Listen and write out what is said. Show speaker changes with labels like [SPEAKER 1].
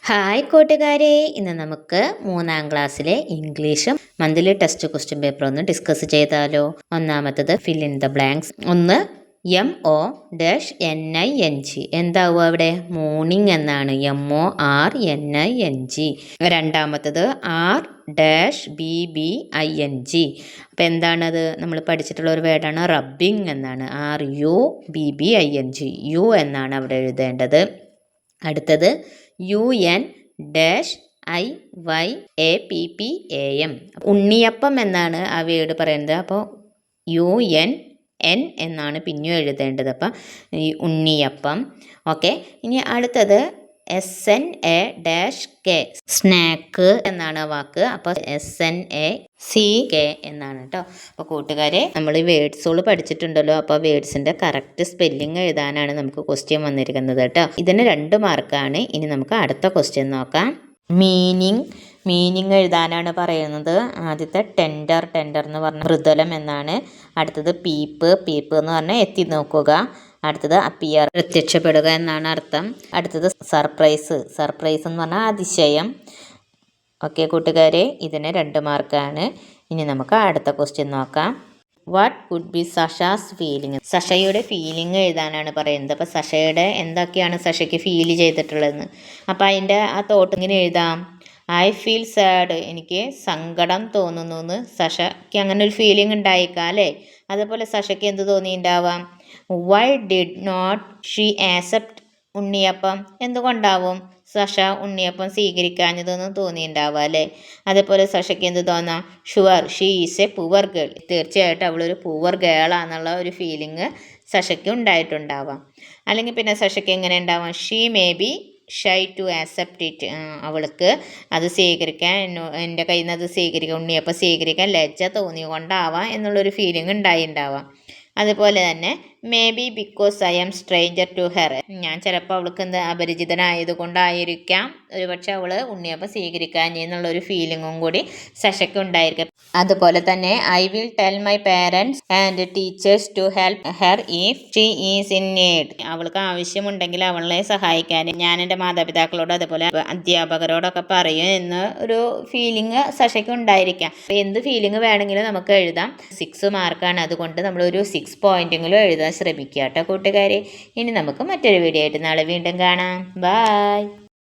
[SPEAKER 1] Hi കൂട്ടുകാരെ, ഇന്ന് നമുക്ക് 3-ാം ക്ലാസ്സിലെ ഇംഗ്ലീഷും മന്ത്ലി ടെസ്റ്റ് ക്വസ്റ്റ്യൻ പേപ്പർ ഒന്ന് ഡിസ്കസ് ചെയ്താലോ. ഒന്നാമത്തത് ഫിൽ ഇൻ ദ ബ്ലാങ്ക്സ്. ഒന്ന് MONING. എന്താവും അവിടെ? മോർണിംഗ് എന്നാണ്. MORNING. രണ്ടാമത്തത് RBBING. അപ്പം എന്താണത്? നമ്മൾ പഠിച്ചിട്ടുള്ള ഒരു വേർഡാണ് റബ്ബിങ് എന്നാണ്. RUBBING. യു എന്നാണ് അവിടെ എഴുതേണ്ടത്. അടുത്തത് UNIYAPPAM. ഉണ്ണിയപ്പം എന്നാണ് ആ വേർഡ് പറയുന്നത്. അപ്പോൾ UN എന്നാണ് പിന്നെയും എഴുതേണ്ടത്. അപ്പം ഈ ഉണ്ണിയപ്പം. ഓക്കെ, ഇനി അടുത്തത് SNAK. സ്നാക്ക് എന്നാണ് വാക്ക്. അപ്പോൾ SNACK എന്നാണ് കേട്ടോ. അപ്പോൾ കൂട്ടുകാരെ, നമ്മൾ ഈ വേർഡ്സുകൾ പഠിച്ചിട്ടുണ്ടല്ലോ. അപ്പോൾ വേർഡ്സിൻ്റെ കറക്റ്റ് സ്പെല്ലിംഗ് എഴുതാനാണ് നമുക്ക് ക്വസ്റ്റ്യൻ വന്നിരിക്കുന്നത് കേട്ടോ. ഇതിന് 2 മാർക്കാണ്. ഇനി നമുക്ക് അടുത്ത ക്വസ്റ്റ്യൻ നോക്കാം. മീനിങ് എഴുതാനാണ് പറയുന്നത്. ആദ്യത്തെ ടെൻഡർ എന്ന് പറഞ്ഞാൽ മൃദുലം എന്നാണ്. അടുത്തത് പീപ്പ് എന്ന് പറഞ്ഞാൽ എത്തി നോക്കുക. അടുത്തത് അപ്പിയർ, പ്രത്യക്ഷപ്പെടുക എന്നാണ് അർത്ഥം. അടുത്തത് സർപ്രൈസ് എന്ന് പറഞ്ഞാൽ അതിശയം. ഓക്കെ കൂട്ടുകാരെ, ഇതിന് 2 മാർക്കാണ്. ഇനി നമുക്ക് അടുത്ത ക്വസ്റ്റ്യൻ നോക്കാം. What could be Sasha's feeling. സഷയുടെ ഫീലിംഗ് എഴുതാനാണ് പറയുന്നത്. അപ്പോൾ സഷയുടെ എന്തൊക്കെയാണ് സഷയ്ക്ക് ഫീൽ ചെയ്തിട്ടുള്ളതെന്ന്. അപ്പോൾ അതിൻ്റെ ആ തോട്ട് ഇങ്ങനെ എഴുതാം. I feel sad. എനിക്ക് സങ്കടം തോന്നുന്നു എന്ന്. സഷയ്ക്ക് അങ്ങനെ ഒരു ഫീലിംഗ് ഉണ്ടായേക്കാം അല്ലേ. അതുപോലെ സഷയ്ക്ക് എന്ത് തോന്നിയിട്ടുണ്ടാവാം? Why did not she accept unniyappam. എന്തുകൊണ്ടാവും സഷ ഉണ്ണിയപ്പം സ്വീകരിക്കാഞ്ഞതെന്ന് തോന്നിയിട്ടുണ്ടാവുക അല്ലേ. അതേപോലെ സഷയ്ക്ക് എന്ത് തോന്നാം? Sure she is a poor girl. തീർച്ചയായിട്ടും അവളൊരു പുവർ ഗേളാന്നുള്ള ഒരു ഫീലിംഗ് സഷയ്ക്ക് ഉണ്ടായിട്ടുണ്ടാവാം. അല്ലെങ്കിൽ പിന്നെ സഷയ്ക്ക് എങ്ങനെ ഉണ്ടാവാം? She may be shy to accept it. അവൾക്ക് അത് സ്വീകരിക്കാൻ, എൻ്റെ കയ്യിൽ നിന്ന് അത് സ്വീകരിക്കാൻ, ഉണ്ണിയപ്പം സ്വീകരിക്കാൻ ലജ്ജ തോന്നിക്കൊണ്ടാവാം എന്നുള്ളൊരു ഫീലിംഗ് ഉണ്ടായിട്ടുണ്ടാവാം. അതുപോലെ തന്നെ may be because I am stranger to her. ഞാൻ ചിലപ്പോൾ അവൾക്ക് അപരിചിതനായത് കൊണ്ടായിരിക്കാം ഒരുപക്ഷെ അവൾ ഉണ്ണിയപ്പം സ്വീകരിക്കാൻ എന്നുള്ളൊരു ഫീലിങ്ങും കൂടി സഷയ്ക്ക് ഉണ്ടായിരിക്കും. അതുപോലെ തന്നെ I will tell my parents and teachers to help her if she is in need. അവൾക്ക് ആവശ്യമുണ്ടെങ്കിൽ അവളെ സഹായിക്കാൻ ഞാൻ എൻ്റെ മാതാപിതാക്കളോട് അതുപോലെ അധ്യാപകരോടൊക്കെ പറയും എന്ന ഒരു ഫീലിംഗ് സഷയ്ക്ക് ഉണ്ടായിരിക്കാം. എന്ത് ഫീലിംഗ് വേണമെങ്കിലും നമുക്ക് എഴുതാം. 6 മാർക്കാണ്. അതുകൊണ്ട് നമ്മളൊരു 6 പോയിന്റെങ്കിലും എഴുതാൻ ശ്രമിക്കുക കേട്ടോ കൂട്ടുകാരെ. ഇനി നമുക്ക് മറ്റൊരു വീഡിയോ ആയിട്ട് നാളെ വീണ്ടും കാണാം. ബൈ.